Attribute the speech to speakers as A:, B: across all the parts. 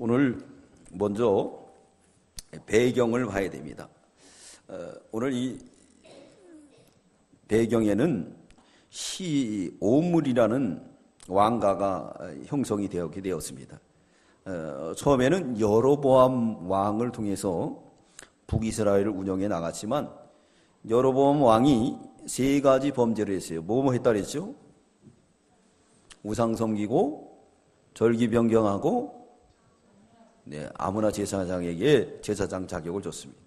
A: 오늘 먼저 배경을 봐야 됩니다. 오늘 이 배경에는 시오물이라는 왕가가 형성이 되었게 되었습니다. 처음에는 여로보암 왕을 통해서 북이스라엘을 운영해 나갔지만 여로보암 왕이 세 가지 범죄를 했어요. 뭐뭐 했다 그랬죠? 우상 섬기고 절기 변경하고 아무나 제사장에게 제사장 자격을 줬습니다.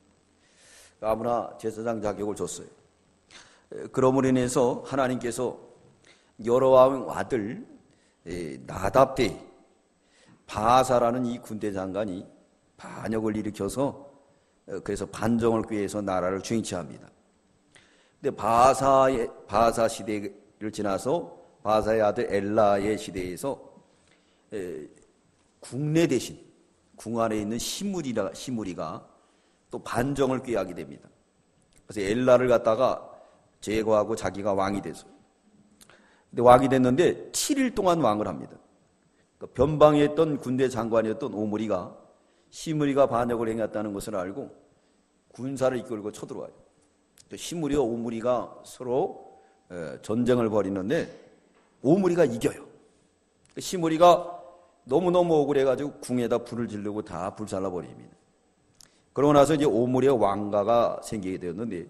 A: 아무나 제사장 자격을 줬어요. 그러므로 인해서 하나님께서 여로보암 아들 나답 때 바사라는 이 군대 장관이 반역을 일으켜서 그래서 반정을 꾀해서 나라를 주행치합니다. 근데 바사 시대를 지나서 바사의 아들 엘라의 시대에서 국내 대신 궁 안에 있는 시므리가 또 반정을 꾀하게 됩니다. 그래서 엘라를 갖다가 제거하고 자기가 왕이 돼서. 근데 왕이 됐는데 7일 동안 왕을 합니다. 그러니까 변방했던 군대 장관이었던 오므리가 시므리가 반역을 행했다는 것을 알고 군사를 이끌고 쳐들어와요. 또 시므리와 오므리가 서로 전쟁을 벌이는데 오므리가 이겨요. 시므리가 너무너무 억울해가지고 궁에다 불을 지르고 다 불살라버립니다. 그러고 나서 이제 오므리의 왕가가 생기게 되었는데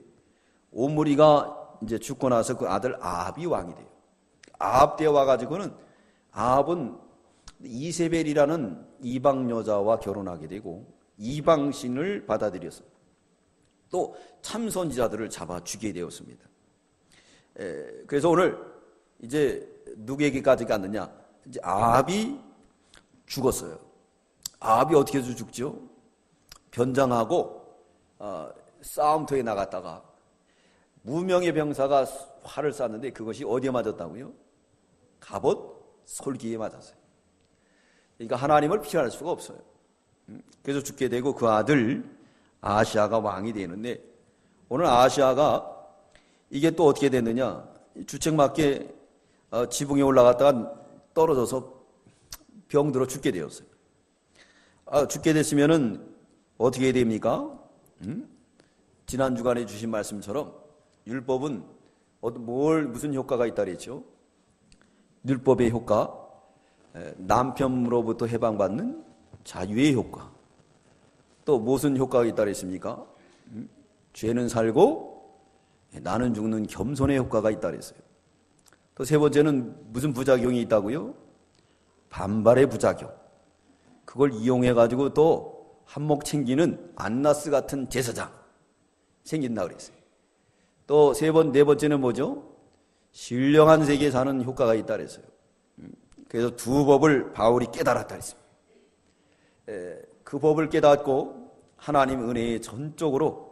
A: 오므리가 이제 죽고 나서 그 아들 아합이 왕이 돼요. 아합 때 와가지고는 아합은 이세벨이라는 이방 여자와 결혼하게 되고 이방신을 받아들였어요. 또 참선지자들을 잡아 죽이게 되었습니다. 그래서 오늘 이제 누구에게까지 갔느냐? 이제 아합이 죽었어요. 아합이 어떻게 해서 죽죠? 변장하고 싸움터에 나갔다가 무명의 병사가 활을 쐈는데 그것이 어디에 맞았다고요? 갑옷 솔기에 맞았어요. 그러니까 하나님을 피할 수가 없어요. 그래서 죽게 되고 그 아들 아시아가 왕이 되는데 오늘 아시아가 이게 또 어떻게 됐느냐? 주책맞게 지붕에 올라갔다가 떨어져서 병들어 죽게 되었어요. 죽게 됐으면은 어떻게 해야 됩니까? 지난 주간에 주신 말씀처럼 율법은 무슨 효과가 있다 그랬죠? 율법의 효과, 남편으로부터 해방받는 자유의 효과. 또 무슨 효과가 있다 그랬습니까? 죄는 살고 나는 죽는 겸손의 효과가 있다 그랬어요. 또 세 번째는 무슨 부작용이 있다고요? 반발의 부작용. 그걸 이용해가지고 또 한몫 챙기는 안나스 같은 제사장 생긴다 그랬어요. 또 네 번째는 뭐죠? 신령한 세계에 사는 효과가 있다 그랬어요. 그래서 두 법을 바울이 깨달았다 그랬습니다. 그 법을 깨닫고 하나님 은혜에 전적으로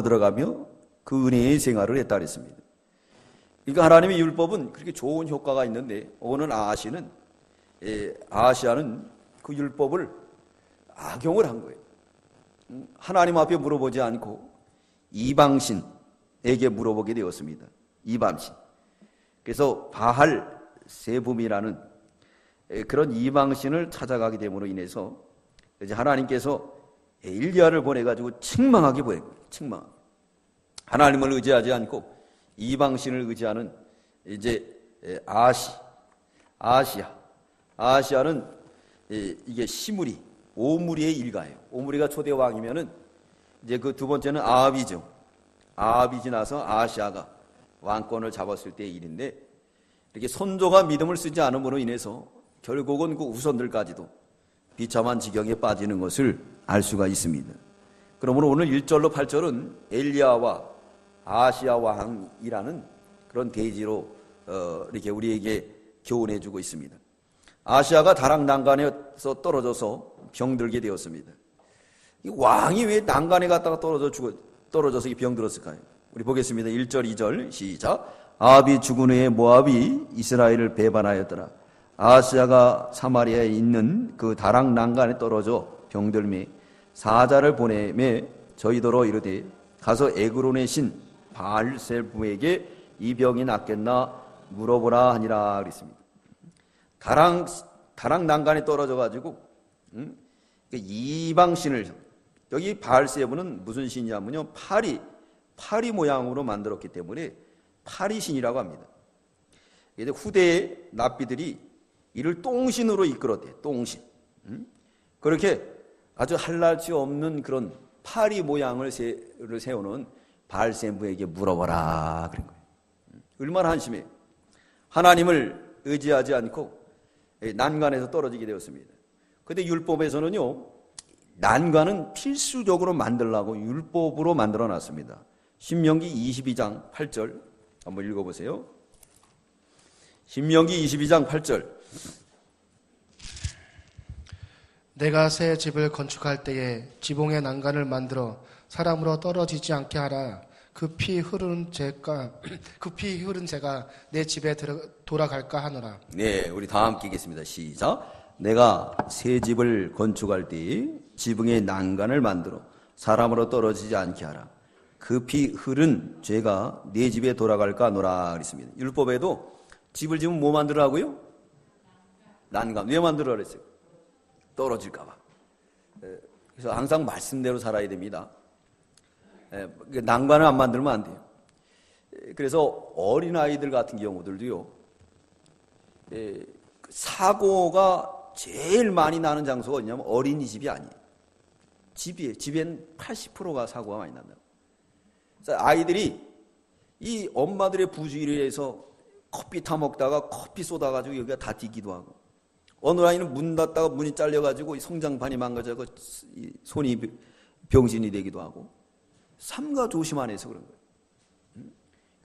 A: 들어가며 그 은혜의 생활을 했다 그랬습니다. 그러니까 하나님의 율법은 그렇게 좋은 효과가 있는데 오늘 아시아는 그 율법을 악용을 한 거예요. 하나님 앞에 물어보지 않고 이방신에게 물어보게 되었습니다. 이방신. 그래서 바할 세붐이라는 그런 이방신을 찾아가게 됨으로 인해서 이제 하나님께서 엘리야를 보내가지고 책망하게 보낸 거예요. 책망. 하나님을 의지하지 않고 이방신을 의지하는 이제 아시아는 이게 시므리, 오므리의 일가예요. 오므리가 초대 왕이면은 이제 그 두 번째는 아합이죠. 아합이 지나서 아시아가 왕권을 잡았을 때의 일인데 이렇게 선조가 믿음을 쓰지 않음으로 인해서 결국은 그 후손들까지도 비참한 지경에 빠지는 것을 알 수가 있습니다. 그러므로 오늘 1절로 8절은 엘리야와 아시아 왕이라는 그런 대지로 이렇게 우리에게 교훈해주고 있습니다. 아시아가 다락 난간에서 떨어져서 병들게 되었습니다. 이 왕이 왜 난간에 갔다가 떨어져서 병들었을까요? 우리 보겠습니다. 1절, 2절 시작. 아합이 죽은 후에 모압이 이스라엘을 배반하였더라. 아시아가 사마리아에 있는 그 다락 난간에 떨어져 병들매 사자를 보내매 저희더러 이르되 가서 에그론의 신 바알세불에게 이 병이 낫겠나 물어보라 하니라 그랬습니다. 다락 난간에 떨어져가지고 이방신을, 여기 바알세부는 무슨 신이냐면요, 파리 모양으로 만들었기 때문에 파리신이라고 합니다. 근데 후대의 납비들이 이를 똥신으로 이끌었대요. 똥신. 그렇게 아주 할랄치 없는 그런 파리 모양을 세우는 바알세부에게 물어보라 그런 거예요. 얼마나 한심해요. 하나님을 의지하지 않고 난간에서 떨어지게 되었습니다. 그런데 율법에서는요, 난간은 필수적으로 만들라고 율법으로 만들어놨습니다. 신명기 22장 8절 한번 읽어보세요. 신명기 22장 8절.
B: 내가 새 집을 건축할 때에 지붕에 난간을 만들어 사람으로 떨어지지 않게 하라. 그 피 흐른 죄가 내 집에 돌아갈까 하노라.
A: 네, 우리 다 함께 읽겠습니다. 시작. 내가 새 집을 건축할 때에 지붕에 난간을 만들어 사람으로 떨어지지 않게 하라. 그 피 흐른 죄가 내 집에 돌아갈까 하노라 그랬습니다. 율법에도 집을 지으면 뭐 만들라고요? 난간. 왜 만들어 그랬어요? 떨어질까 봐. 그래서 항상 말씀대로 살아야 됩니다. 난간을 안 만들면 안 돼요. 그래서 어린아이들 같은 경우들도요, 사고가 제일 많이 나는 장소가 어디냐면 어린이집이 아니에요. 집이에요. 집엔 80%가 사고가 많이 난다. 그래서 아이들이 이 엄마들의 부주의에 의해서 커피 타 먹다가 커피 쏟아가지고 여기가 다 튀기도 하고, 어느 아이는 문 닫다가 문이 잘려가지고 성장판이 망가져서 손이 병신이 되기도 하고, 삼가 조심 안 해서 그런 거예요.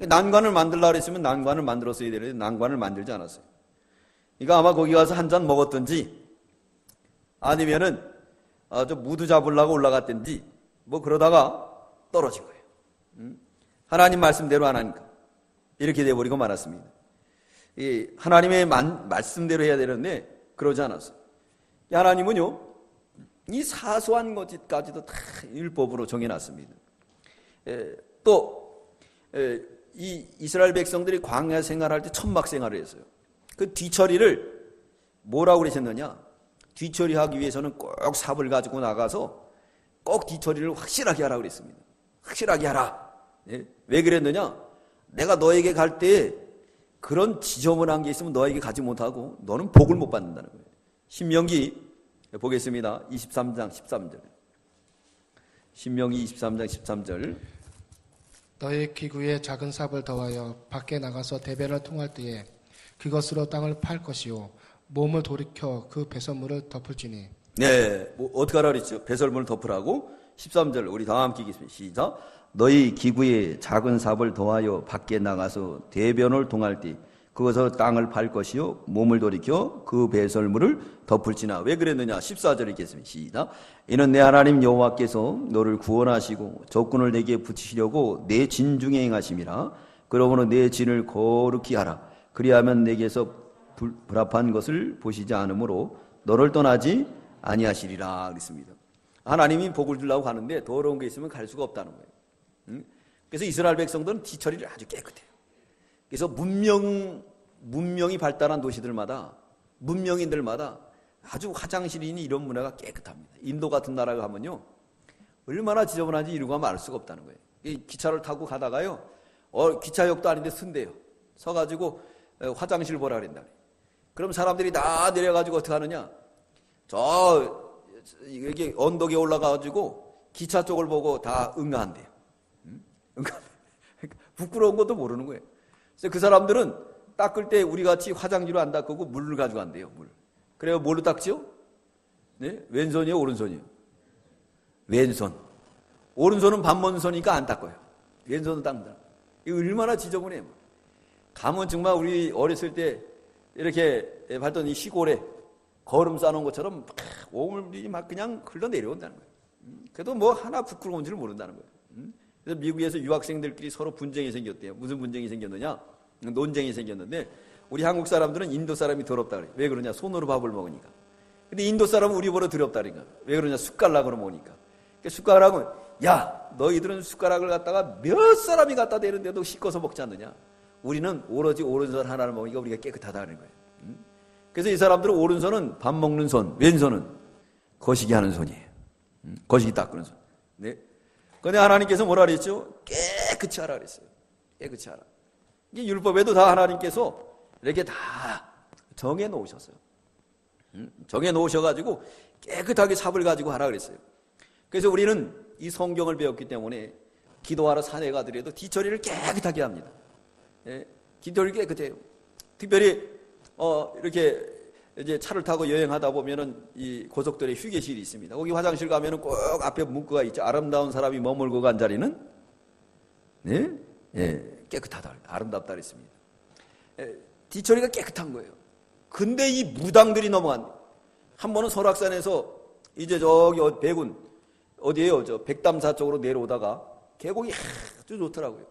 A: 난관을 만들려고 했으면 난관을 만들었어야 되는데 난관을 만들지 않았어요. 그러니까 아마 거기 가서 한 잔 먹었든지 아니면은 저 무드 잡으려고 올라갔든지 뭐 그러다가 떨어진 거예요. 하나님 말씀대로 안 하니까 이렇게 돼버리고 말았습니다. 하나님의 말씀대로 해야 되는데 그러지 않았어요. 하나님은요, 이 사소한 것까지도 다 율법으로 정해놨습니다. 또 이 이스라엘 백성들이 광야 생활할 때 천막 생활을 했어요. 그 뒤처리를 뭐라고 그러셨느냐? 뒤처리하기 위해서는 꼭 삽을 가지고 나가서 꼭 뒤처리를 확실하게 하라고 그랬습니다. 확실하게 하라. 왜 그랬느냐? 내가 너에게 갈 때 그런 지저분한 게 있으면 너에게 가지 못하고 너는 복을 못 받는다는 거예요. 신명기 보겠습니다. 23장 13절. 신명기 23장 13절.
B: 너의 기구에 작은 삽을 더하여 밖에 나가서 대변을 통할 때에 그것으로 땅을 팔 것이요 몸을 돌이켜 그 배설물을 덮을지니.
A: 네, 뭐 어떻게 하라 그랬죠? 배설물을 덮으라고. 13절 우리 다 함께 읽겠습니다. 시작. 너희 기구에 작은 삽을 더하여 밖에 나가서 대변을 통할 때 그것으로 땅을 팔 것이요 몸을 돌이켜 그 배설물을 덮을지나. 왜 그랬느냐? 14절 읽겠습니다. 시작. 이는 내 하나님 여호와께서 너를 구원하시고 적군을 내게 붙이시려고 내 진중에 행하심이라. 그러므로 내 진을 거룩히 하라. 그리하면 내게서 불합한 것을 보시지 않으므로 너를 떠나지 아니하시리라 그랬습니다. 하나님이 복을 주려고 하는데 더러운 게 있으면 갈 수가 없다는 거예요. 그래서 이스라엘 백성들은 뒤처리를 아주 깨끗해요. 그래서 문명이 발달한 도시들마다, 문명인들마다 아주 화장실이니 이런 문화가 깨끗합니다. 인도 같은 나라가 가면요, 얼마나 지저분한지 이루고 말 수가 없다는 거예요. 기차를 타고 가다가요, 기차역도 아닌데 쓴대요. 서가지고 화장실 보라 그랬다. 그럼 사람들이 다 내려가지고 어떻게 하느냐? 여기 언덕에 올라가가지고 기차 쪽을 보고 다 응가한대요. 부끄러운 것도 모르는 거예요. 그래서 그 사람들은 닦을 때 우리 같이 화장지로 안 닦고 물을 가지고 간대요. 물. 그래요. 뭘로 닦지요? 네? 왼손이요, 오른손이요? 왼손. 오른손은 반먼손이니까 안 닦아요. 왼손은 닦는다. 이거 얼마나 지저분해요. 가면 정말 우리 어렸을 때 이렇게 봤던 이 시골에 거름 싸놓은 것처럼 막 오물이 막 그냥 흘러내려온다는 거예요. 그래도 뭐 하나 부끄러운 줄 모른다는 거예요. 그래서 미국에서 유학생들끼리 서로 분쟁이 생겼대요. 무슨 분쟁이 생겼느냐? 논쟁이 생겼는데 우리 한국 사람들은 인도 사람이 더럽다 그래요. 왜 그러냐? 손으로 밥을 먹으니까. 근데 인도 사람은 우리보다 더럽다니까. 왜 그러냐? 숟가락으로 먹으니까. 숟가락은 야, 너희들은 숟가락을 갖다가 몇 사람이 갖다 대는데도 씻어서 먹지 않느냐? 우리는 오로지 오른손 하나를 먹으니까 우리가 깨끗하다는 거예요. 그래서 이 사람들은 오른손은 밥 먹는 손, 왼손은 거시기 하는 손이에요. 거시기 닦는 손. 네. 그런데 하나님께서 뭐라 그랬죠? 깨끗이 하라 그랬어요. 깨끗이 하라. 이게 율법에도 다 하나님께서 이렇게 다 정해 놓으셨어요. 정해 놓으셔가지고 깨끗하게 삽을 가지고 하라 그랬어요. 그래서 우리는 이 성경을 배웠기 때문에 기도하러 산에 가더라도 뒤처리를 깨끗하게 합니다. 예, 뒤처리를 깨끗해요. 특별히 이렇게 이제 차를 타고 여행하다 보면은 이 고속도로에 휴게실이 있습니다. 거기 화장실 가면은 꼭 앞에 문구가 있죠. 아름다운 사람이 머물고 간 자리는 네? 예, 깨끗하다, 아름답다 그랬습니다. 뒤처리가 깨끗한 거예요. 근데 이 무당들이 넘어간, 한 번은 설악산에서 이제 저기 백운 어디에요? 저 백담사 쪽으로 내려오다가 계곡이 아주 좋더라고요.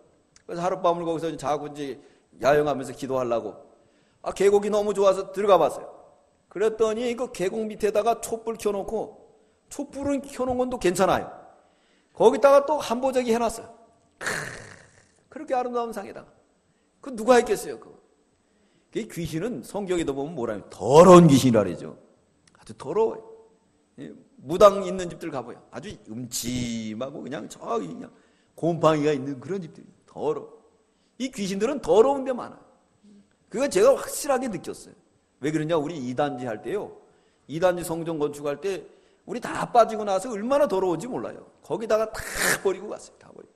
A: 그래서 하룻밤을 거기서 자고 이제 야영하면서 기도하려고 계곡이 너무 좋아서 들어가 봤어요. 그랬더니 그 계곡 밑에다가 촛불 켜놓고, 촛불은 켜놓은 건 또 괜찮아요. 거기다가 또 한보자기 해놨어요. 그렇게 아름다운 상에다가. 그 누가 했겠어요, 그거. 그 귀신은 성경에도 보면 뭐라 하면 더러운 귀신이라 그러죠. 아주 더러워요. 무당 있는 집들 가봐요. 아주 음침하고 그냥 저기 그냥 곰팡이가 있는 그런 집들이 더러워. 이 귀신들은 더러운 데 많아요. 그거 제가 확실하게 느꼈어요. 왜 그러냐, 우리 2단지 할 때요, 2단지 성전 건축할 때 우리 다 빠지고 나서 얼마나 더러운지 몰라요. 거기다가 다 버리고 갔어요. 다 버리고.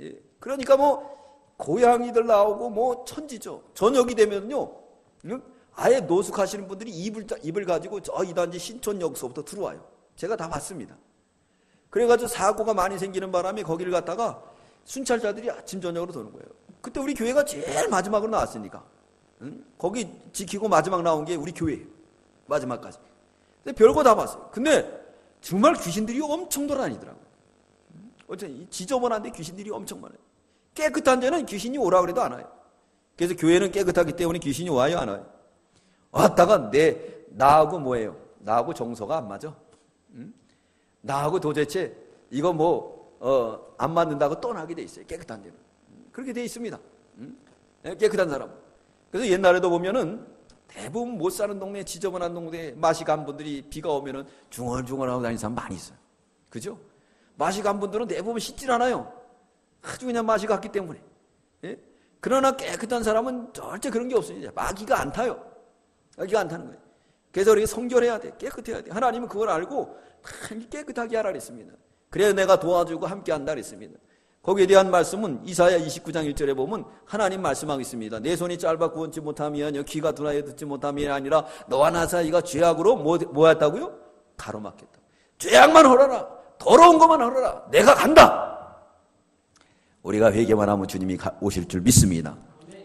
A: 예. 그러니까 뭐 고양이들 나오고 뭐 천지죠. 저녁이 되면요, 아예 노숙하시는 분들이 입을 가지고 저 2단지 신촌역서부터 들어와요. 제가 다 봤습니다. 그래가지고 사고가 많이 생기는 바람에 거기를 갔다가 순찰자들이 아침 저녁으로 도는 거예요. 그때 우리 교회가 제일 마지막으로 나왔으니까 거기 지키고 마지막 나온 게 우리 교회예요. 마지막까지. 근데 별거 다 봤어요. 근데 정말 귀신들이 엄청 돌아다니더라고요. 지저분한데 귀신들이 엄청 많아요. 깨끗한 데는 귀신이 오라 그래도 안 와요. 그래서 교회는 깨끗하기 때문에 귀신이 와요, 안 와요? 왔다가 나하고 뭐예요? 나하고 정서가 안 맞아. 나하고 도대체 이거 안 맞는다고 떠나게 돼 있어요. 깨끗한 데는. 그렇게 돼 있습니다. 깨끗한 사람. 그래서 옛날에도 보면은 대부분 못 사는 동네, 지저분한 동네에 맛이 간 분들이 비가 오면은 중얼중얼하고 다니는 사람 많이 있어요. 그죠? 맛이 간 분들은 대부분 씻질 않아요. 아주 그냥 맛이 갔기 때문에. 예? 그러나 깨끗한 사람은 절대 그런 게 없어요. 마귀가 안 타요. 마귀가 안 타는 거예요. 그래서 우리가 성결해야 돼. 깨끗해야 돼. 하나님은 그걸 알고 깨끗하게 하라 그랬습니다. 그래야 내가 도와주고 함께 한다 그랬습니다. 거기에 대한 말씀은 이사야 29장 1절에 보면 하나님 말씀하고 있습니다. 내 손이 짧아 구원치 못함이 아니요 귀가 둔하여 듣지 못함이 아니라 너와 나 사이가 죄악으로 뭐 했다고요? 가로막혔다. 죄악만 헐어라. 더러운 것만 헐어라. 내가 간다. 우리가 회개만 하면 주님이 오실 줄 믿습니다.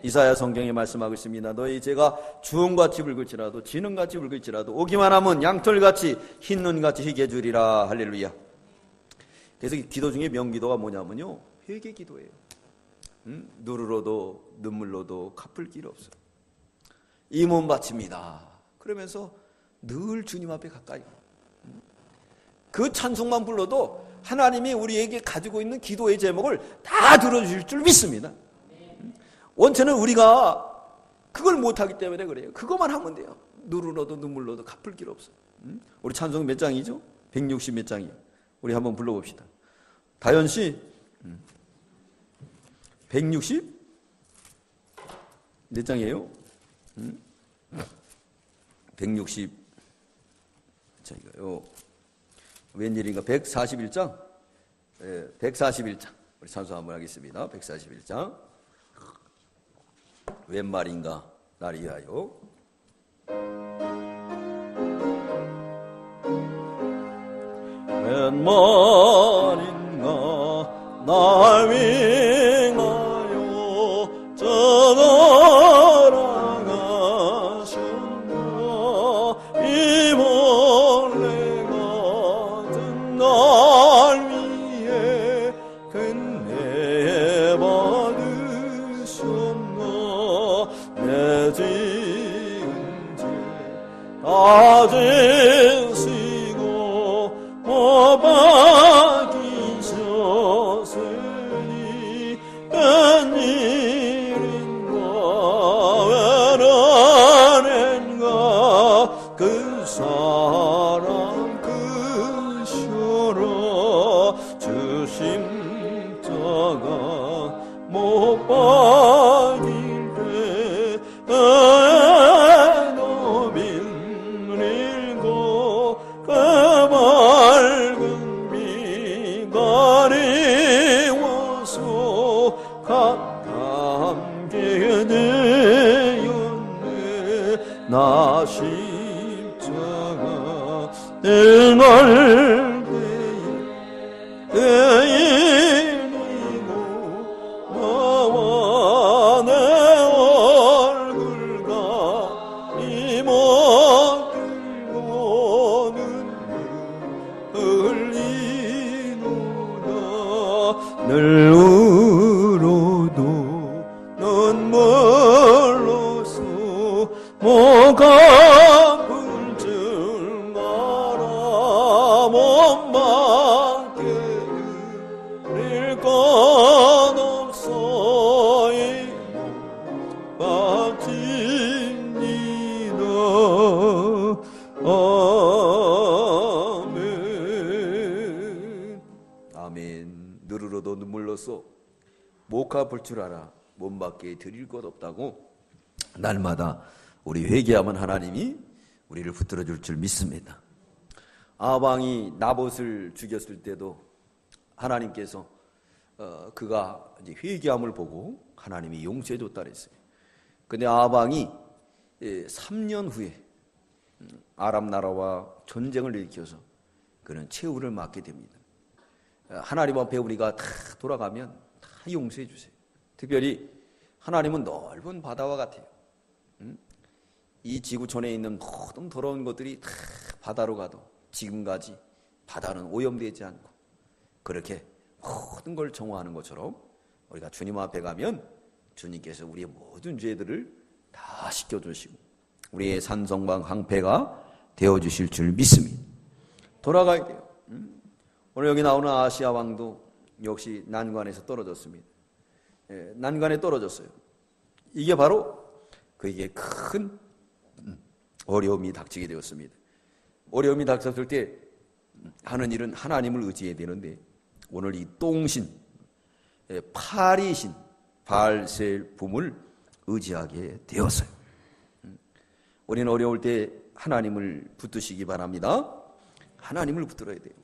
A: 이사야 성경에 말씀하고 있습니다. 너희 죄가 주홍같이 붉을지라도 진흥같이 붉을지라도 오기만 하면 양털같이 흰 눈같이 희게 해주리라. 할렐루야. 그래서 기도 중에 명기도가 뭐냐면요, 회개 기도예요. 누르러도 눈물로도 갚을 길 없어. 이 몸 바칩니다. 그러면서 늘 주님 앞에 가까이. 그 찬송만 불러도 하나님이 우리에게 가지고 있는 기도의 제목을 다 들어주실 줄 믿습니다. 원체는 우리가 그걸 못하기 때문에 그래요. 그것만 하면 돼요. 누르러도 눈물로도 갚을 길 없어. 우리 찬송 몇 장이죠? 160 몇 장이에요. 우리 한번 불러봅시다. 다현 씨, 160? 몇 장이에요? 160. 자, 이거요. 웬일인가? 141장? 네, 141장. 우리 찬송 한번 하겠습니다. 141장. 웬 말인가? 날 위하여. 웬 말인가? 날 위하여 떠나가셨나? 이 벌레 같은 날 위해 근래 받으셨나? 내 지은 죄 다 지시고 못 박이셨으니 웬일인가 웬은인가 일날 대인이고 나와 내 얼굴과 이모 들고는 흘리노라 늘 울어도 눈물로써 목 아픈 줄 알아 몸밖에 드릴 것 없어이 빠집니다. 아멘. 아멘. 누르러도 눈물로써 목 아플 줄 알아 몸밖에 드릴 것 없다고 날마다 우리 회개하면 하나님이 우리를 붙들어 줄 줄 믿습니다. 아방이 나봇을 죽였을 때도 하나님께서 그가 이제 회개함을 보고 하나님이 용서해 줬다 그랬어요. 근데 아방이 3년 후에 아람 나라와 전쟁을 일으켜서 그는 최후를 맞게 됩니다. 하나님 앞에 우리가 다 돌아가면 다 용서해 주세요. 특별히 하나님은 넓은 바다와 같아요. 이 지구촌에 있는 모든 더러운 것들이 다 바다로 가도 지금까지 바다는 오염되지 않고 그렇게 모든 걸 정화하는 것처럼 우리가 주님 앞에 가면 주님께서 우리의 모든 죄들을 다 씻겨주시고 우리의 산성방 항폐가 되어주실 줄 믿습니다. 돌아가야 돼요. 오늘 여기 나오는 아시아 왕도 역시 난관에서 떨어졌습니다. 난관에 떨어졌어요. 이게 바로 그에게 큰 어려움이 닥치게 되었습니다. 어려움이 닥쳤을 때 하는 일은 하나님을 의지해야 되는데 오늘 이 똥신, 파리신, 바알세불을 의지하게 되었어요. 우리는 어려울 때 하나님을 붙드시기 바랍니다. 하나님을 붙들어야 돼요.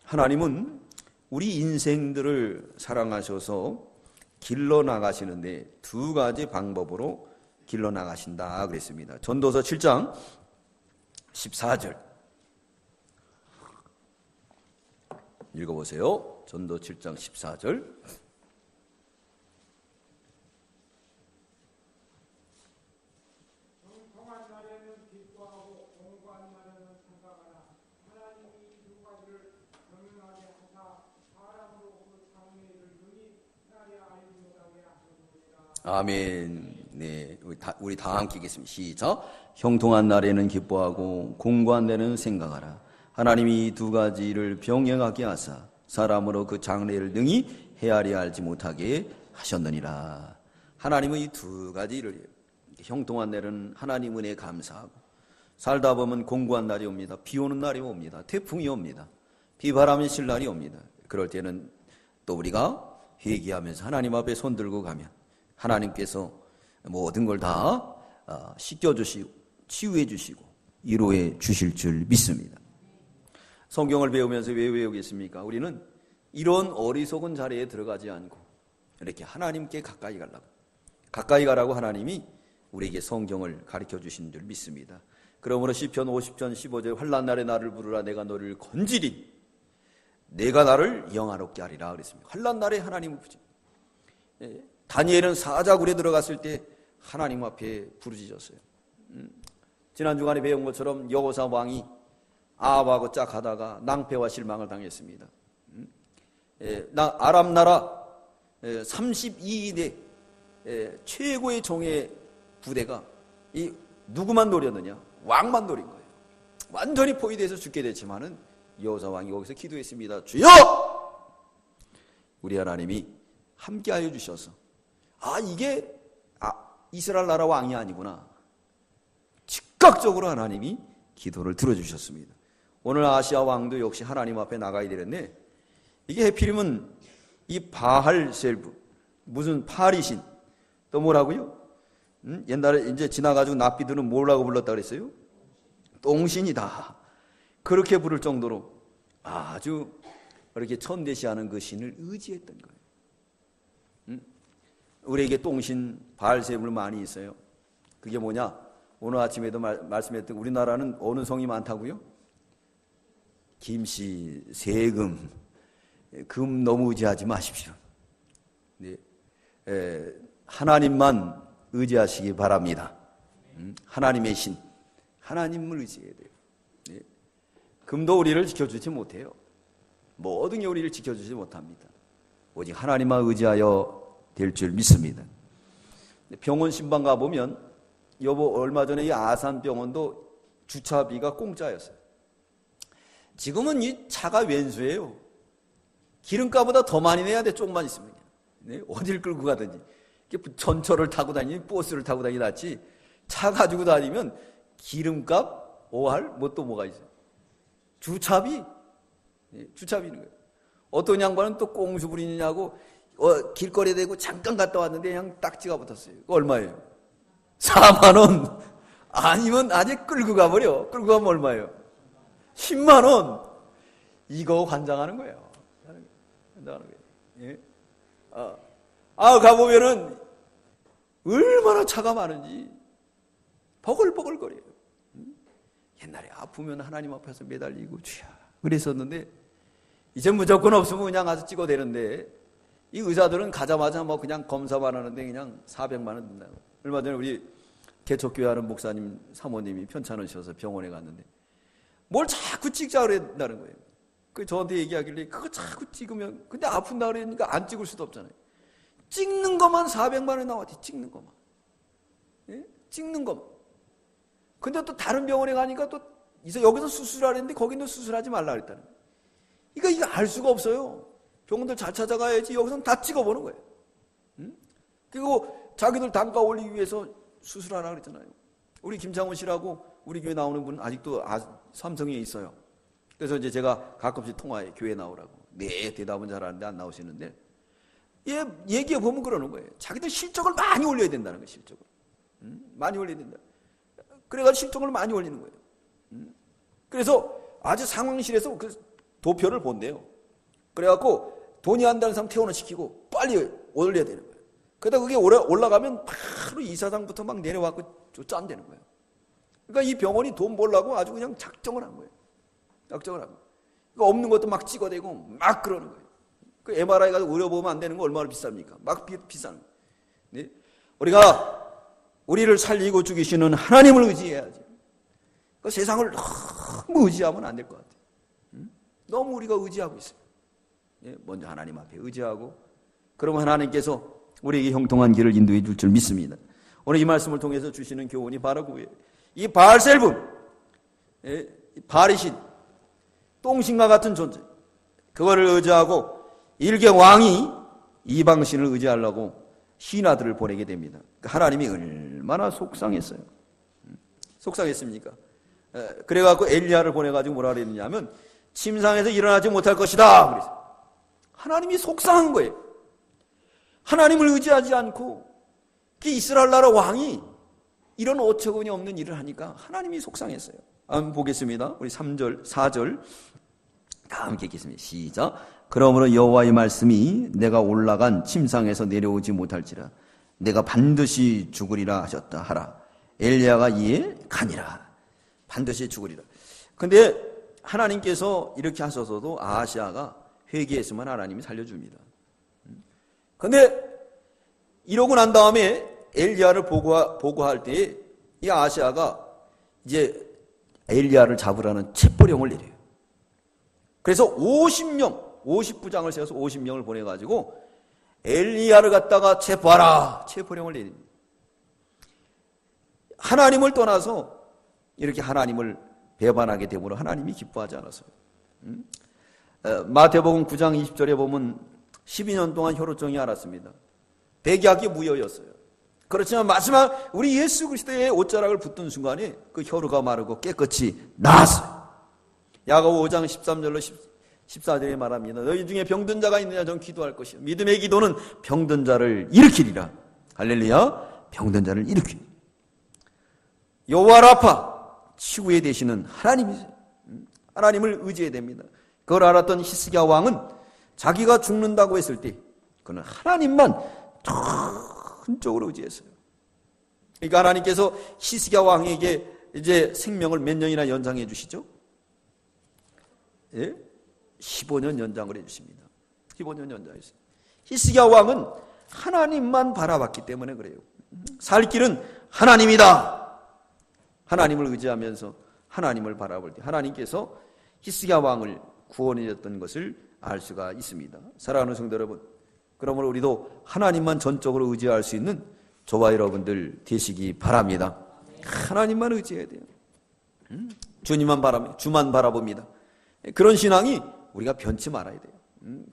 A: 하나님은 우리 인생들을 사랑하셔서 길러나가시는데 두 가지 방법으로 길러나가신다 그랬습니다. 전도서 7장 14절 읽어보세요. 전도 7장 14절 아멘. 네, 우리 다 함께 읽겠습니다. 시작. 형통한 날에는 기뻐하고 공고한 날에는 생각하라. 하나님이 이 두 가지를 병행하게 하사 사람으로 그 장래를 능히 헤아려 알지 못하게 하셨느니라. 하나님은 이 두 가지를 형통한 날은 하나님 은혜에 감사하고 살다 보면 공고한 날이 옵니다. 비 오는 날이 옵니다. 태풍이 옵니다. 비바람이 칠 날이 옵니다. 그럴 때는 또 우리가 회개하면서 하나님 앞에 손 들고 가면 하나님께서 모든 걸 다 씻겨주시고 치유해 주시고 위로해 주실 줄 믿습니다. 성경을 배우면서 왜 외우겠습니까? 우리는 이런 어리석은 자리에 들어가지 않고 이렇게 하나님께 가까이 가라고 하나님이 우리에게 성경을 가르쳐 주신 줄 믿습니다. 그러므로 시편 50편 15절 환난 날에 나를 부르라 내가 너를 건지리 내가 나를 영화롭게 하리라 그랬습니다. 환난 날에 하나님을 부르죠. 다니엘은 사자굴에 들어갔을 때 하나님 앞에 부르짖었어요. 지난 주간에 배운 것처럼 여호사 왕이 아합하고 짝하다가 낭패와 실망을 당했습니다. 아람 나라 32인의 최고의 종의 부대가 누구만 노렸느냐? 왕만 노린 거예요. 완전히 포위돼서 죽게 됐지만은 여호사 왕이 거기서 기도했습니다. 주여! 우리 하나님이 함께하여 주셔서 이게 이스라엘 나라 왕이 아니구나. 즉각적으로 하나님이 기도를 들어주셨습니다. 오늘 아시아 왕도 역시 하나님 앞에 나가야 되는데 이게 해필이면 이 바알셀부 무슨 파리신 또 뭐라고요? 옛날에 이제 지나가지고 납비들은 뭐라고 불렀다 그랬어요? 똥신이다. 그렇게 부를 정도로 아주 그렇게 천대시하는 그 신을 의지했던 거예요. 우리에게 똥신 바알세불 많이 있어요. 그게 뭐냐? 오늘 아침에도 말씀했던 우리나라는 어느 성이 많다고요? 김씨, 세금, 금 너무 의지하지 마십시오. 네. 하나님만 의지하시기 바랍니다. 하나님의 신, 하나님을 의지해야 돼요. 네. 금도 우리를 지켜주지 못해요. 모든 게 우리를 지켜주지 못합니다. 오직 하나님만 의지하여 될 줄 믿습니다. 병원 신방 가보면 얼마 전에 이 아산병원도 주차비가 공짜였어요. 지금은 이 차가 왼수예요. 기름값보다 더 많이 내야 돼. 조금만 있으면. 네? 어딜 끌고 가든지. 전철을 타고 다니니 버스를 타고 다니지 낫지. 차 가지고 다니면 기름값, OR, 또 뭐가 있어요. 주차비. 네, 주차비는 거예요. 어떤 양반은 또 꽁수 부리느냐고 길거리에 대고 잠깐 갔다 왔는데 그냥 딱지가 붙었어요. 그거 얼마예요? 4만 원. 아니면 아직 끌고 가버려. 끌고 가면 얼마예요? 10만 원. 이거 환장하는 거예요. 환장하는 거예요. 예? 가보면은 얼마나 차가 많은지 버글버글거려요. 옛날에 아프면 하나님 앞에서 매달리고 주야 그랬었는데 이제 무조건 없으면 그냥 가서 찍어대는데 이 의사들은 가자마자 그냥 검사만 하는데 그냥 400만 원 든다고. 얼마 전에 우리 개척교회 하는 목사님 사모님이 편찮으셔서 병원에 갔는데 뭘 자꾸 찍자 그랬다는 거예요. 그 저한테 얘기하길래 그거 자꾸 찍으면 근데 아픈다 그러니까 안 찍을 수도 없잖아요. 찍는 것만 400만 원 나왔지. 찍는 것만. 예? 찍는 것만. 근데 또 다른 병원에 가니까 또 여기서 수술하랬는데 거기는 수술하지 말라 그랬다는 거예요. 이거 알 수가 없어요. 병원들 잘 찾아가야지. 여기서는 다 찍어보는 거예요. 그리고 자기들 단가 올리기 위해서 수술하라 그랬잖아요. 우리 김창훈 씨라고 우리 교회 나오는 분은 아직도 삼성에 있어요. 그래서 이제 제가 가끔씩 통화해 교회 나오라고. 네, 대답은 잘하는데 안 나오시는데 얘기해 보면 그러는 거예요. 자기들 실적을 많이 올려야 된다는 거예요. 실적을. 많이 올려야 된다. 그래가지고 실적을 많이 올리는 거예요. 그래서 아주 상황실에서 그 도표를 본대요. 그래갖고 돈이 안 되는 사람 퇴원을 시키고 빨리 올려야 되는 거예요. 그러다 그게 올라가면 바로 이사장부터 막 내려와서 짠다는 거예요. 그러니까 이 병원이 돈 벌려고 아주 그냥 작정을 한 거예요. 작정을 한 거예요. 그러니까 없는 것도 막 찍어대고 막 그러는 거예요. 그 MRI 가서 의료보험 안 되는 거 얼마나 비쌉니까? 막 비싼 거예요. 네? 우리가 우리를 살리고 죽이시는 하나님을 의지해야지. 그 세상을 너무 의지하면 안 될 것 같아요. 너무 우리가 의지하고 있어요. 예? 먼저 하나님 앞에 의지하고 그러면 하나님께서 우리에게 형통한 길을 인도해 줄 줄 믿습니다. 오늘 이 말씀을 통해서 주시는 교훈이 바로 그거예요. 이 바알셀분, 바리신, 똥신과 같은 존재, 그거를 의지하고 일개 왕이 이방신을 의지하려고 신하들을 보내게 됩니다. 하나님이 얼마나 속상했어요. 속상했습니까? 그래갖고 엘리야를 보내가지고 뭐라 그랬냐면 침상에서 일어나지 못할 것이다. 그래서 하나님이 속상한 거예요. 하나님을 의지하지 않고 그 이스라엘 나라 왕이 이런 어처구니 없는 일을 하니까 하나님이 속상했어요. 한번 보겠습니다. 우리 3절, 4절 다 함께 읽겠습니다. 시작. 그러므로 여호와의 말씀이 내가 올라간 침상에서 내려오지 못할지라 내가 반드시 죽으리라 하셨다 하라. 엘리야가 이에 가니라. 반드시 죽으리라. 근데 하나님께서 이렇게 하셔서도 아하시아가 회개했으면 하나님이 살려줍니다. 근데 이러고 난 다음에 엘리야를 보고할 때 이 아하시아가 이제 엘리야를 잡으라는 체포령을 내려요. 그래서 50부장을 세워서 50명을 보내가지고 엘리야를 갖다가 체포하라. 체포령을 내립니다. 하나님을 떠나서 이렇게 하나님을 배반하게 되므로 하나님이 기뻐하지 않았어요. 마태복음 9장 20절에 보면 12년 동안 혈루증이 앓았습니다. 백약이 무효였어요. 그렇지만 마지막 우리 예수 그리스도의 옷자락을 붙든 순간에 그 혈루가 마르고 깨끗이 나았어요. 야고보 5장 13절로 14절에 말합니다. 너희 중에 병든 자가 있느냐 전 기도할 것이요 믿음의 기도는 병든 자를 일으키리라. 할렐루야. 병든 자를 일으키리라. 여호와 라파 치유에 되시는 하나님이세요. 하나님을 의지해야 됩니다. 그걸 알았던 히스기야 왕은 자기가 죽는다고 했을 때 그는 하나님만 전적으로 의지했어요. 그러니까 하나님께서 히스기야 왕에게 이제 생명을 몇 년이나 연장해 주시죠? 예? 15년 연장을 해주십니다. 15년 연장했어요. 히스기야 왕은 하나님만 바라봤기 때문에 그래요. 살 길은 하나님이다. 하나님을 의지하면서 하나님을 바라볼 때 하나님께서 히스기야 왕을 구원해 줬던 것을 알 수가 있습니다. 사랑하는 성도 여러분, 그러므로 우리도 하나님만 전적으로 의지할 수 있는 저와 여러분들 되시기 바랍니다. 하나님만 의지해야 돼요. 주님만 바라봅니다. 주만 바라봅니다. 그런 신앙이 우리가 변치 말아야 돼요.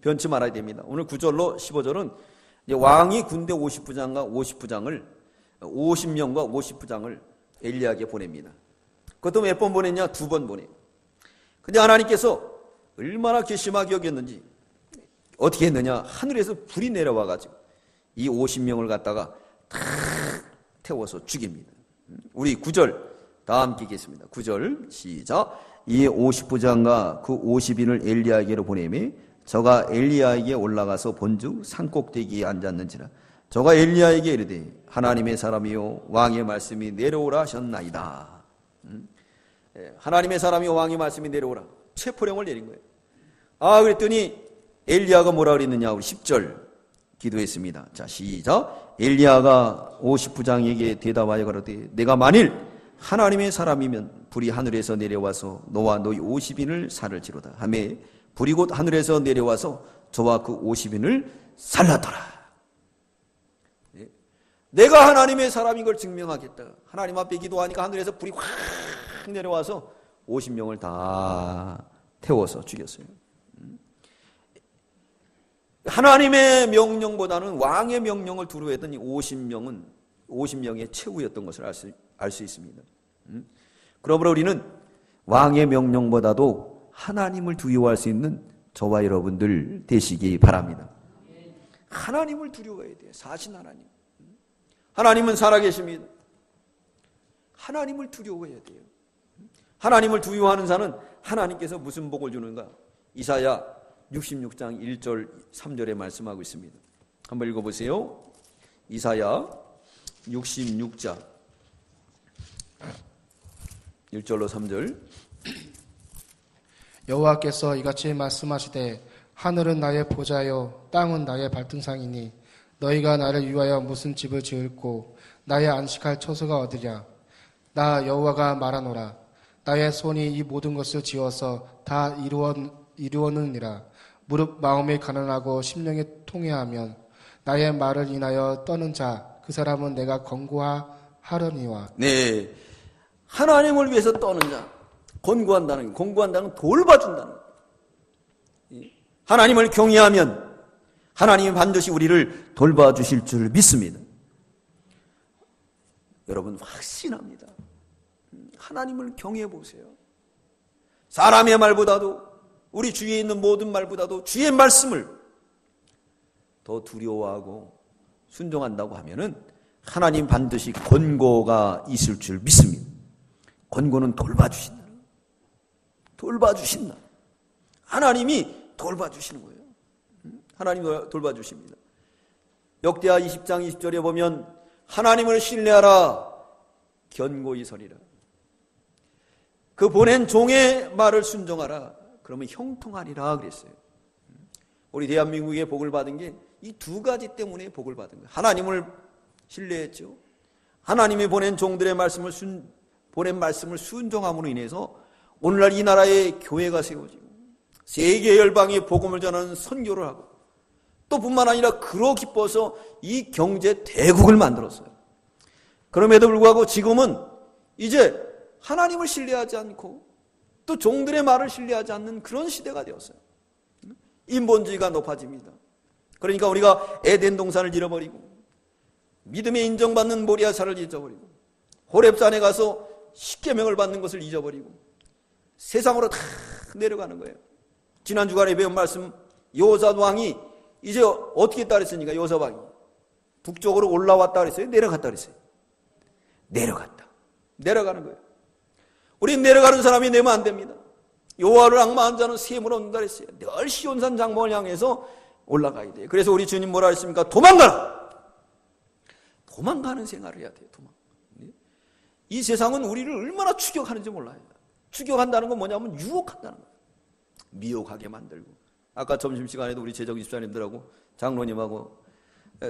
A: 변치 말아야 됩니다. 오늘 9절로 15절은 왕이 군대 50부장과 50부장을 50명과 50부장을 엘리야에게 보냅니다. 그것도 몇 번 보냈냐? 2번 보내요. 근데 하나님께서 얼마나 괘씸하게 여겼는지 어떻게 했느냐? 하늘에서 불이 내려와 가지고 이 50명을 갖다가 다 태워서 죽입니다. 우리 9절 다 함께 읽겠습니다. 9절 시작. 이 50부장과 그 50인을 엘리야에게로 보내매 저가 엘리야에게 올라가서 본즉 산꼭대기에 앉았는지라 저가 엘리야에게 이르되 하나님의 사람이요 왕의 말씀이 내려오라 하셨나이다. 하나님의 사람이요 왕의 말씀이 내려오라. 체포령을 내린 거예요. 그랬더니 엘리야가 뭐라 그랬느냐? 우리 10절 기도했습니다. 자, 시작. 엘리야가 50부장에게 대답하여 가로되 내가 만일 하나님의 사람이면 불이 하늘에서 내려와서 너와 너희 50인을 살을지로다 하매 불이 곧 하늘에서 내려와서 저와 그 50인을 살랐더라. 내가 하나님의 사람인 걸 증명하겠다. 하나님 앞에 기도하니까 하늘에서 불이 확 내려와서 50명을 다 태워서 죽였어요. 하나님의 명령보다는 왕의 명령을 두려워했던 이 50명의 최후였던 것을 알 수 있습니다. 그러므로 우리는 왕의 명령보다도 하나님을 두려워할 수 있는 저와 여러분들 되시기 바랍니다. 하나님을 두려워해야 돼요. 사신 하나님. 하나님은 살아계십니다. 하나님을 두려워해야 돼요. 하나님을 두려워하는 자는 하나님께서 무슨 복을 주는가? 이사야 66장 1절 3절에 말씀하고 있습니다. 한번 읽어보세요. 이사야 66장 1절로 3절.
B: 여호와께서 이같이 말씀하시되 하늘은 나의 보좌요 땅은 나의 발등상이니 너희가 나를 위하여 무슨 집을 지을고 나의 안식할 처소가 어디냐? 나 여호와가 말하노라. 나의 손이 이 모든 것을 지어서 다 이루었느니라. 무릇 마음이 가난하고 심령이 통회하면 나의 말을 인하여 떠는 자 그 사람은 내가 권고하려니와.
A: 네, 하나님을 위해서 떠는 자, 권고한다는 돌봐준다는 것. 하나님을 경외하면 하나님이 반드시 우리를 돌봐주실 줄 믿습니다. 여러분 확신합니다. 하나님을 경외해 보세요. 사람의 말보다도 우리 주위에 있는 모든 말보다도 주의 말씀을 더 두려워하고 순종한다고 하면은 하나님 반드시 권고가 있을 줄 믿습니다. 권고는 돌봐주신다. 돌봐주신다. 하나님이 돌봐주시는 거예요. 하나님이 돌봐주십니다. 역대하 20장 20절에 보면 하나님을 신뢰하라 견고히 서리라. 그 보낸 종의 말을 순종하라. 그러면 형통하리라 그랬어요. 우리 대한민국의 복을 받은 게 이 두 가지 때문에 복을 받은 거예요. 하나님을 신뢰했죠. 하나님이 보낸 종들의 보낸 말씀을 순종함으로 인해서 오늘날 이 나라에 교회가 세워지고 세계 열방에 복음을 전하는 선교를 하고 또 뿐만 아니라 그로 기뻐서 이 경제 대국을 만들었어요. 그럼에도 불구하고 지금은 이제 하나님을 신뢰하지 않고 또 종들의 말을 신뢰하지 않는 그런 시대가 되었어요. 인본주의가 높아집니다. 그러니까 우리가 에덴 동산을 잃어버리고 믿음에 인정받는 모리아산을 잊어버리고 호렙산에 가서 십계명을 받는 것을 잊어버리고 세상으로 다 내려가는 거예요. 지난 주간에 배운 말씀, 여호사밧 왕이 이제 어떻게 했다 그랬습니까? 여호사밧 왕이 북쪽으로 올라왔다 그랬어요? 내려갔다 그랬어요? 내려가는 거예요. 우린 내려가는 사람이 내면 안 됩니다. 여호와를 앙마한 자는 셈을 얻는다 그랬어요. 늘 시온산 장막을 향해서 올라가야 돼요. 그래서 우리 주님 뭐라 했습니까? 도망가라! 도망가는 생활을 해야 돼요. 이 세상은 우리를 얼마나 추격하는지 몰라요. 추격한다는 건 뭐냐면 유혹한다는 거예요. 미혹하게 만들고, 아까 점심시간에도 우리 재정 집사님들하고 장로님하고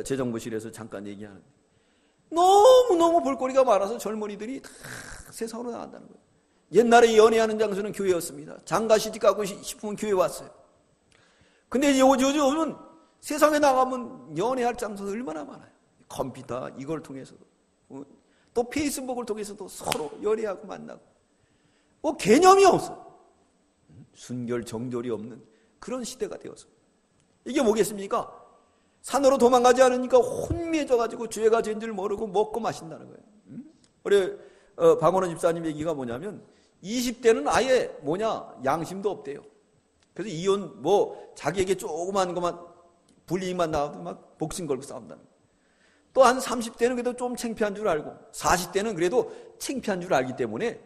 A: 재정부실에서 잠깐 얘기하는데, 너무너무 볼거리가 많아서 젊은이들이 다 세상으로 나간다는 거예요. 옛날에 연애하는 장소는 교회였습니다. 장가 시집 가고 싶으면 교회 왔어요. 근데 요즘은 세상에 나가면 연애할 장소가 얼마나 많아요. 컴퓨터 이걸 통해서도, 또 페이스북을 통해서도 서로 연애하고 만나고, 뭐 개념이 없어. 순결 정절이 없는 그런 시대가 되어서, 이게 뭐겠습니까? 산으로 도망가지 않으니까 혼미해져가지고 죄가 죄인 줄 모르고 먹고 마신다는 거예요. 우리 박원호 집사님 얘기가 뭐냐면 20대는 아예 양심도 없대요. 그래서 이혼 자기에게 조그만 것만 불이익만 나와도 막 복싱 걸고 싸운다는 거예요. 또 한 30대는 그래도 좀 창피한 줄 알고, 40대는 그래도 창피한 줄 알기 때문에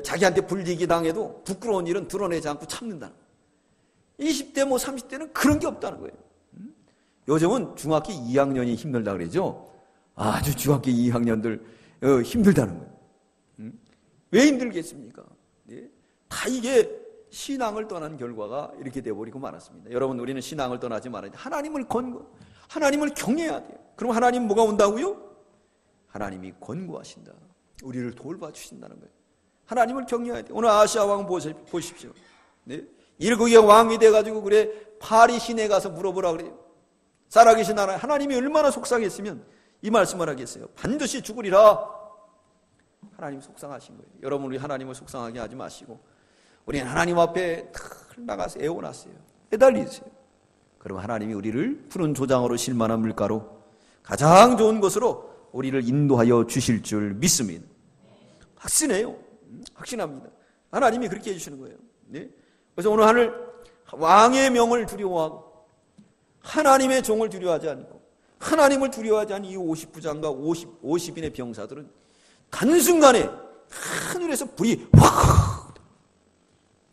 A: 자기한테 불이익이 당해도 부끄러운 일은 드러내지 않고 참는다는 거예요. 20대 30대는 그런 게 없다는 거예요. 요즘은 중학교 2학년이 힘들다 그러죠. 아주 중학교 2학년들 힘들다는 거예요. 왜 힘들겠습니까? 다 이게 신앙을 떠난 결과가 이렇게 되어버리고 말았습니다. 여러분, 우리는 신앙을 떠나지 말아야 돼. 하나님을 경외해야 돼요. 그럼 하나님 뭐가 온다고요? 하나님이 권고하신다. 우리를 돌봐주신다는 거예요. 하나님을 경외해야 돼요. 오늘 아시아 왕 보십시오. 일국의 왕이 돼가지고 그래 파리 시내에 가서 물어보라 그래요. 살아계신 하나님이 얼마나 속상했으면 이 말씀을 하겠어요. 반드시 죽으리라. 하나님 속상하신 거예요. 여러분, 우리 하나님을 속상하게 하지 마시고 우리는 하나님 앞에 나가서 애원하세요. 매달리세요. 그럼 하나님이 우리를 푸른 조장으로 실만한 물가로 가장 좋은 곳으로 우리를 인도하여 주실 줄 믿습니다. 확신해요. 확신합니다. 하나님이 그렇게 해주시는 거예요. 그래서 오늘 하늘 왕의 명을 두려워하고 하나님의 종을 두려워하지 않고 하나님을 두려워하지 않은 이 50부장과 50인의 병사들은 단순간에 하늘에서 불이 확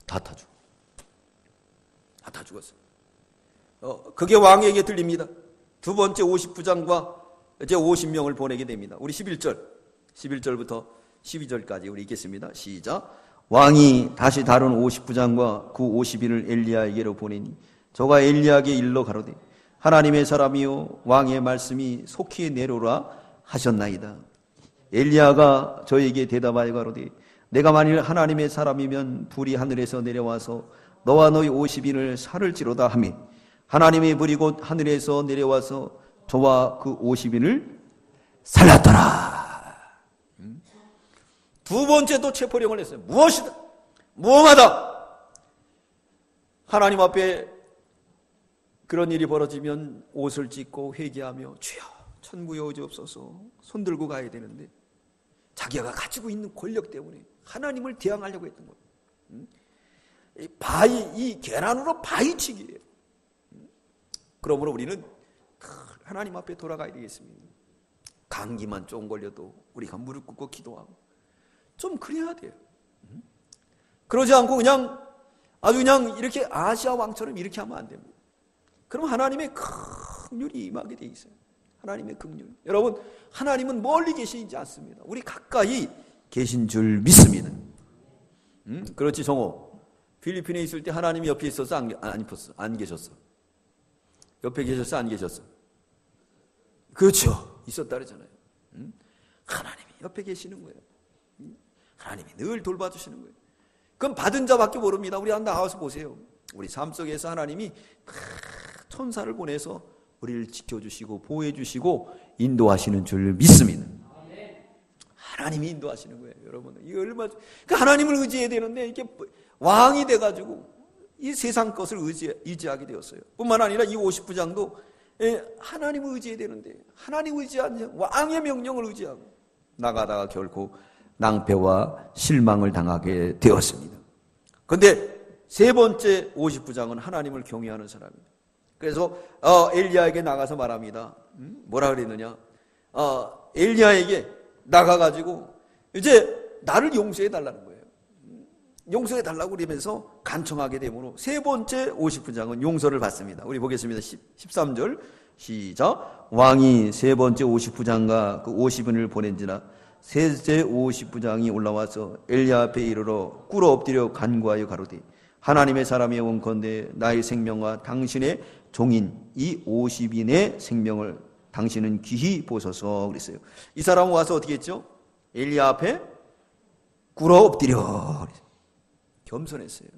A: 다 타 죽었어요. 그게 왕에게 들립니다. 두 번째 50부장과 이제 50명을 보내게 됩니다. 우리 11절부터 12절까지 우리 읽겠습니다. 시작. 왕이 다시 다른 50부장과 그 50인을 엘리야에게로 보내니 저가 엘리야에게 일러 가로되 하나님의 사람이요 왕의 말씀이 속히 내려오라 하셨나이다. 엘리야가 저에게 대답하여 가로되 내가 만일 하나님의 사람이면 불이 하늘에서 내려와서 너와 너희 50인을 살을지로다 하매 하나님의 불이 곧 하늘에서 내려와서 저와 그 50인을 살랐더라. 두 번째도 체포령을 했어요. 무엇이다? 무엄하다. 하나님 앞에 그런 일이 벌어지면 옷을 찢고 회개하며 주여 천국에 오지옵소서 손들고 가야 되는데 자기가 가지고 있는 권력 때문에 하나님을 대항하려고 했던 거예요. 이 계란으로 바위치기예요. 그러므로 우리는 하나님 앞에 돌아가야 되겠습니다. 감기만 좀 걸려도 우리가 무릎 꿇고 기도하고 좀 그래야 돼요. 그러지 않고 아주 그냥 이렇게 아시아 왕처럼 이렇게 하면 안 됩니다. 그럼 하나님의 긍휼이 임하게 돼 있어요. 하나님의 긍휼. 여러분, 하나님은 멀리 계시지 않습니다. 우리 가까이 계신 줄 믿습니다. 그렇지, 정호. 필리핀에 있을 때 하나님이 옆에 있었어? 안 계셨어? 옆에 계셨어? 안 계셨어? 그렇죠. 있었다 그러잖아요. 하나님이 옆에 계시는 거예요. 하나님이 늘 돌봐주시는 거예요. 그럼 받은 자밖에 모릅니다. 우리 한번 나와서 보세요. 우리 삶 속에서 하나님이 천사를 보내서 우리를 지켜주시고 보호해주시고 인도하시는 줄 믿습니다. 하나님이 인도하시는 거예요. 여러분, 이거 얼마나 그러니까 하나님을 의지해야 되는데 이렇게 왕이 돼가지고 이 세상 것을 의지하게 되었어요. 뿐만 아니라 이 50부장도 하나님을 의지해야 되는데 하나님 의지하지 왕의 명령을 의지하고 나가다가 결코 낭패와 실망을 당하게 되었습니다. 그런데 세 번째 50부장은 하나님을 경외하는 사람입니다. 그래서 엘리야에게 나가서 말합니다. 뭐라 그랬느냐? 엘리야에게 나가가지고 이제 나를 용서해 달라는 거예요. 용서해 달라고 그러면서 간청하게 되므로 세 번째 50부장은 용서를 받습니다. 우리 보겠습니다. 13절 시작. 왕이 세 번째 50부장과 그 50인을 보낸지라 셋째 50부장이 올라와서 엘리야 앞에 이르러 꿇어 엎드려 간구하여 가로되 하나님의 사람이 원컨대 나의 생명과 당신의 종인 이 50인의 생명을 당신은 귀히 보소서 그랬어요. 이 사람은 와서 어떻게 했죠? 엘리야 앞에 꿇어 엎드려 겸손했어요.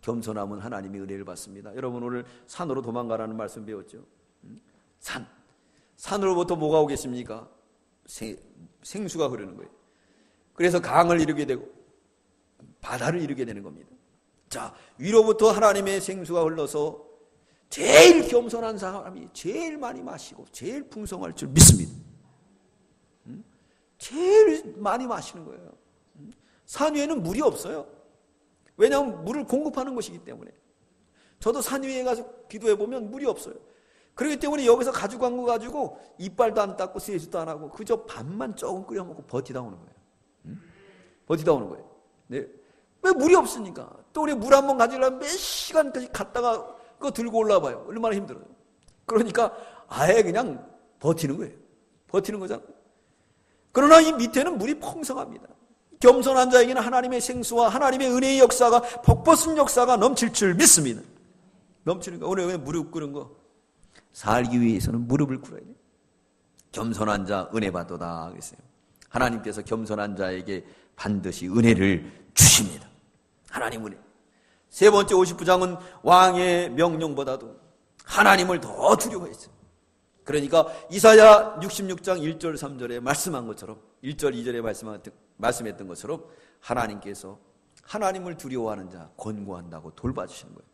A: 겸손함은 하나님의 은혜를 받습니다. 여러분 오늘 산으로 도망가라는 말씀 배웠죠. 산으로부터 뭐가 오겠습니까? 생수가 흐르는 거예요. 그래서 강을 이루게 되고 바다를 이루게 되는 겁니다. 자, 위로부터 하나님의 생수가 흘러서 제일 겸손한 사람이 제일 많이 마시고 제일 풍성할 줄 믿습니다. 제일 많이 마시는 거예요. 산 위에는 물이 없어요. 왜냐하면 물을 공급하는 것이기 때문에. 저도 산 위에 가서 기도해 보면 물이 없어요. 그렇기 때문에 여기서 가지고 간 거 가지고 이빨도 안 닦고 세수도 안 하고 그저 밥만 조금 끓여 먹고 버티다 오는 거예요. 버티다 오는 거예요. 네. 왜 물이 없으니까. 또 우리 물 한 번 가지려면 몇 시간까지 갔다가 그거 들고 올라와봐요. 얼마나 힘들어요. 그러니까 아예 그냥 버티는 거예요. 버티는 거잖아요. 그러나 이 밑에는 물이 풍성합니다. 겸손한 자에게는 하나님의 생수와 하나님의 은혜의 역사가 벅벗은 역사가 넘칠 줄 믿습니다. 넘치는 거. 오늘 왜 무릎 꿇은 거? 살기 위해서는 무릎을 꿇어야 돼요. 겸손한 자 은혜 받도다 그랬어요. 하나님께서 겸손한 자에게 반드시 은혜를 주십니다. 하나님 은혜. 세 번째 50부장은 왕의 명령보다도 하나님을 더 두려워했어요. 그러니까 이사야 66장 1절 3절에 말씀한 것처럼 1절 2절에 말씀했던 것처럼 하나님께서 하나님을 두려워하는 자 권고한다고 돌봐주시는 거예요.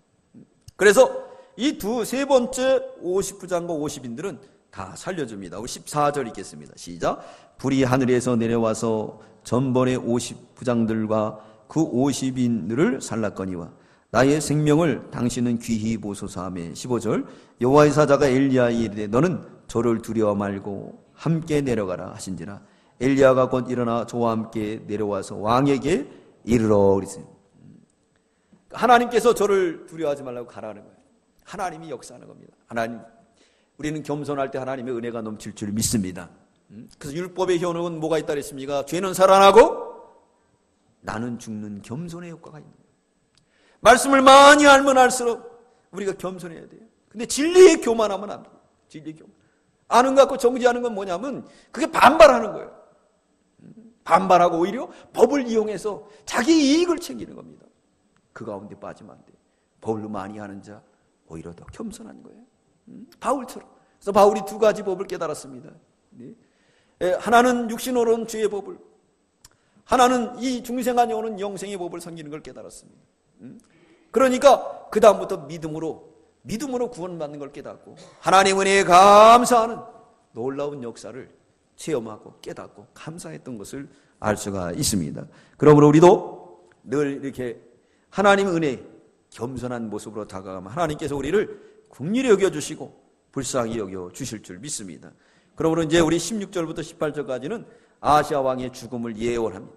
A: 그래서 이 세 번째 50부장과 50인들은 다 살려줍니다. 우리 14절 읽겠습니다. 시작. 불이 하늘에서 내려와서 전번의 50부장들과 그 50인들을 살랐거니와 나의 생명을 당신은 귀히 보소서 하며 15절 여호와의 사자가 엘리야에게 이르되 너는 저를 두려워 말고 함께 내려가라 하신지라 엘리야가 곧 일어나 저와 함께 내려와서 왕에게 이르러 그랬어요. 하나님께서 저를 두려워하지 말라고 가라는 거예요. 하나님이 역사하는 겁니다. 하나님, 우리는 겸손할 때 하나님의 은혜가 넘칠 줄 믿습니다. 그래서 율법의 효능은 뭐가 있다 그랬습니까? 죄는 살아나고 나는 죽는 겸손의 효과가 있는 거예요. 말씀을 많이 알면 알수록 우리가 겸손해야 돼요. 근데 진리의 교만하면 안 돼요. 진리의 교만. 아는 것 같고 정지하는 건 뭐냐면 그게 반발하는 거예요. 반발하고 오히려 법을 이용해서 자기 이익을 챙기는 겁니다. 그 가운데 빠지면 안 돼요. 법을 많이 하는 자 오히려 더 겸손한 거예요. 바울처럼. 그래서 바울이 두 가지 법을 깨달았습니다. 하나는 육신으로 온 죄의 법을, 하나는 이 중생안에 오는 영생의 법을 섬기는 걸 깨달았습니다. 그러니까 그 다음부터 믿음으로 구원받는 걸 깨닫고 하나님 은혜에 감사하는 놀라운 역사를 체험하고 깨닫고 감사했던 것을 알 수가 있습니다. 그러므로 우리도 늘 이렇게 하나님 은혜 겸손한 모습으로 다가가면 하나님께서 우리를 긍휼히 여겨주시고 불쌍히 여겨주실 줄 믿습니다. 그러므로 이제 우리 16절부터 18절까지는 아하시아 왕의 죽음을 예언합니다.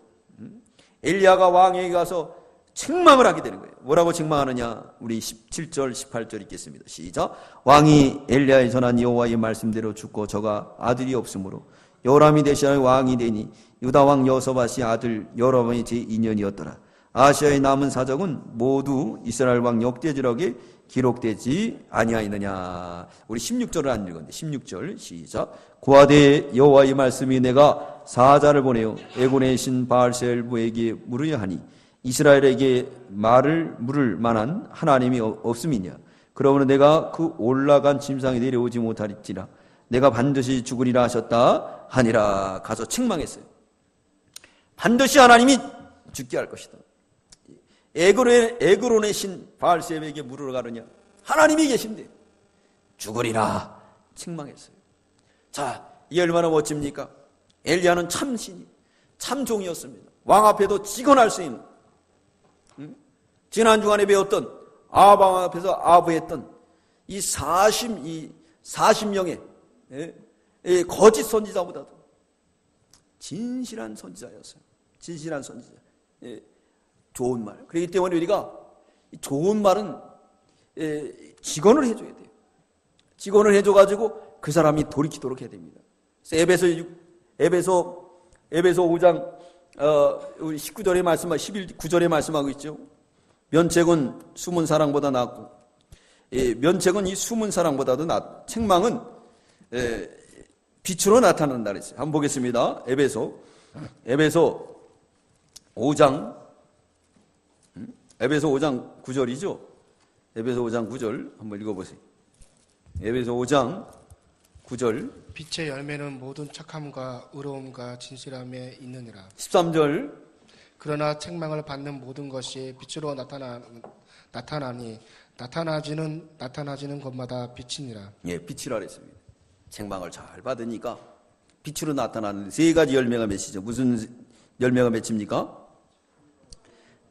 A: 엘리야가 왕에게 가서 책망을 하게 되는 거예요. 뭐라고 책망하느냐? 우리 17절 18절 읽겠습니다. 시작. 왕이 엘리야에 전한 여호와의 말씀대로 죽고 저가 아들이 없으므로 요람이 대신하여 왕이 되니 유다 왕 여호사밧이 아들 여로보암의 제2년이었더라. 아시아의 남은 사적은 모두 이스라엘 왕 역대지록에 기록되지 아니하였느냐. 우리 16절을 안 읽었는데 16절 시작. 고아대 여호와의 말씀이 내가 사자를 보내어 에곤의 신 바알세불에게 물으려 하니 이스라엘에게 말을 물을 만한 하나님이 없음이냐. 그러므로 내가 그 올라간 짐승이 내려오지 못할지라 내가 반드시 죽으리라 하셨다 하니라. 가서 책망했어요. 반드시 하나님이 죽게 할 것이다. 에그론의 신 바알세불에게 물으러 가느냐. 하나님이 계신데 죽으리라 책망했어요. 자, 이 얼마나 멋집니까? 엘리야는 참 신이, 참 종이었습니다. 왕 앞에도 직언할 수 있는, 지난 주간에 배웠던 아방 앞에서 아부했던 이 40명의 거짓 선지자보다도 진실한 선지자였어요. 진실한 선지자. 좋은 말. 그렇기 때문에 우리가 좋은 말은 직언을 해줘야 돼요. 직언을 해줘가지고 그 사람이 돌이키도록 해야 됩니다. 그래서 에베소 에베소 5장 우리 19절에 19절에 말씀하고 있죠. 면책은 숨은 사랑보다 낫고, 면책은 이 숨은 사랑보다도 낫. 책망은 빛으로 나타난다 그랬어요. 한번 보겠습니다. 에베소 5장 9절이죠. 에베소 5장 9절 한번 읽어보세요. 에베소 5장 9절.
B: 빛의 열매는 모든 착함과 의로움과 진실함에 있느니라.
A: 13절.
B: 그러나 책망을 받는 모든 것이 빛으로 나타나니 나타나지는 것마다 빛이니라.
A: 예, 빛이라 그랬습니다. 책망을 잘 받으니까 빛으로 나타나는 세 가지 열매가 맺히죠. 무슨 열매가 맺힙니까?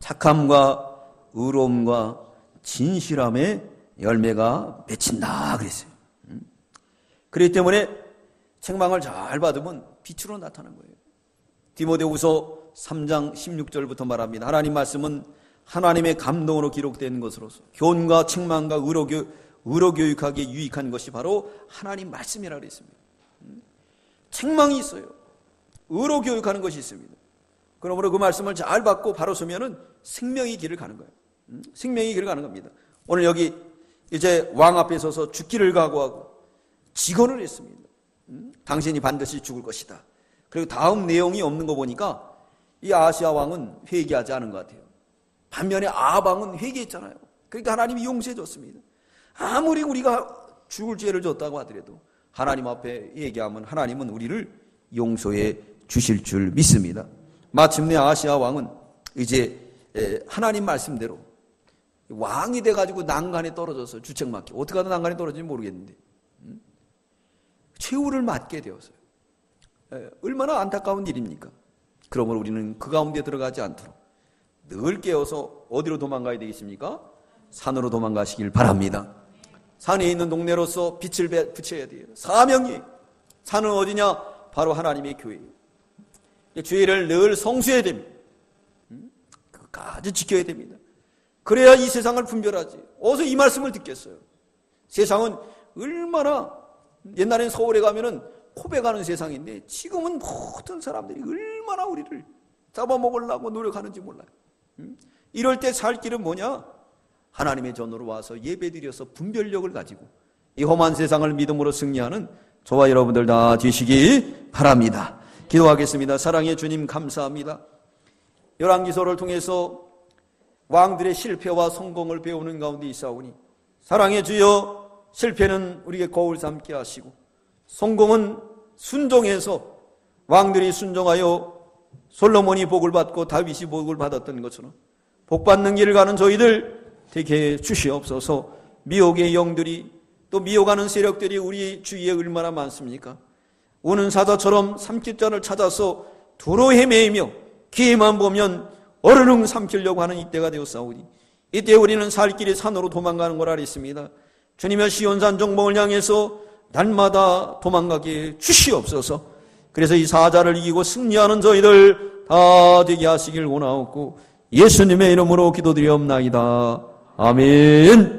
A: 착함과 의로움과 진실함의 열매가 맺힌다 그랬어요. 그렇기 때문에 책망을 잘 받으면 빛으로 나타나는 거예요. 디모데후서 3장 16절부터 말합니다. 하나님 말씀은 하나님의 감동으로 기록된 것으로서 교훈과 책망과 의로 교육하기에 유익한 것이 바로 하나님 말씀이라고 했습니다. 책망이 있어요. 의로 교육하는 것이 있습니다. 그러므로 그 말씀을 잘 받고 바로 서면은 생명의 길을 가는 거예요. 생명의 길을 가는 겁니다. 오늘 여기 이제 왕 앞에 서서 죽기를 각오하고 직언을 했습니다. 당신이 반드시 죽을 것이다. 그리고 다음 내용이 없는 거 보니까 이 아하시아 왕은 회개하지 않은 것 같아요. 반면에 아합 왕은 회개했잖아요. 그러니까 하나님이 용서해 줬습니다. 아무리 우리가 죽을 죄를 졌다고 하더라도 하나님 앞에 얘기하면 하나님은 우리를 용서해 주실 줄 믿습니다. 마침내 아하시아 왕은 이제 하나님 말씀대로 왕이 돼가지고 난간에 떨어져서 주책맞게 어떻게 하다 난간에 떨어지는지 모르겠는데 최후를 맞게 되었어요. 얼마나 안타까운 일입니까? 그러므로 우리는 그 가운데 들어가지 않도록 늘 깨어서 어디로 도망가야 되겠습니까? 산으로 도망가시길 바랍니다. 산에 있는 동네로서 빛을 붙여야 돼요. 사명이. 산은 어디냐? 바로 하나님의 교회예요. 죄를 늘 성수해야 됩니다. 끝까지 지켜야 됩니다. 그래야 이 세상을 분별하지. 어디서 이 말씀을 듣겠어요? 세상은 얼마나 옛날엔 서울에 가면은 코베가는 세상인데 지금은 모든 사람들이 얼마나 우리를 잡아먹으려고 노력하는지 몰라요. 이럴 때 살 길은 뭐냐? 하나님의 전으로 와서 예배드려서 분별력을 가지고 이 험한 세상을 믿음으로 승리하는 저와 여러분들 다 되시기 바랍니다. 기도하겠습니다. 사랑의 주님 감사합니다. 열왕기서를 통해서 왕들의 실패와 성공을 배우는 가운데 있사오니 사랑의 주여 실패는 우리에게 거울 삼게 하시고 성공은 순종해서 왕들이 순종하여 솔로몬이 복을 받고 다윗이 복을 받았던 것처럼 복받는 길을 가는 저희들 되게 해 주시옵소서. 미혹의 영들이 또 미혹하는 세력들이 우리 주위에 얼마나 많습니까? 우는 사자처럼 삼킬자를 찾아서 두루 헤매이며 기회만 보면 어르릉 삼키려고 하는 이때가 되었사오니 이때 우리는 살 길이 산으로 도망가는 걸 알았습니다. 주님의 시온산 정봉을 향해서 날마다 도망가게 주시옵소서. 그래서 이 사자를 이기고 승리하는 저희들 다 되게 하시길 원하옵고 예수님의 이름으로 기도드리옵나이다. 아멘.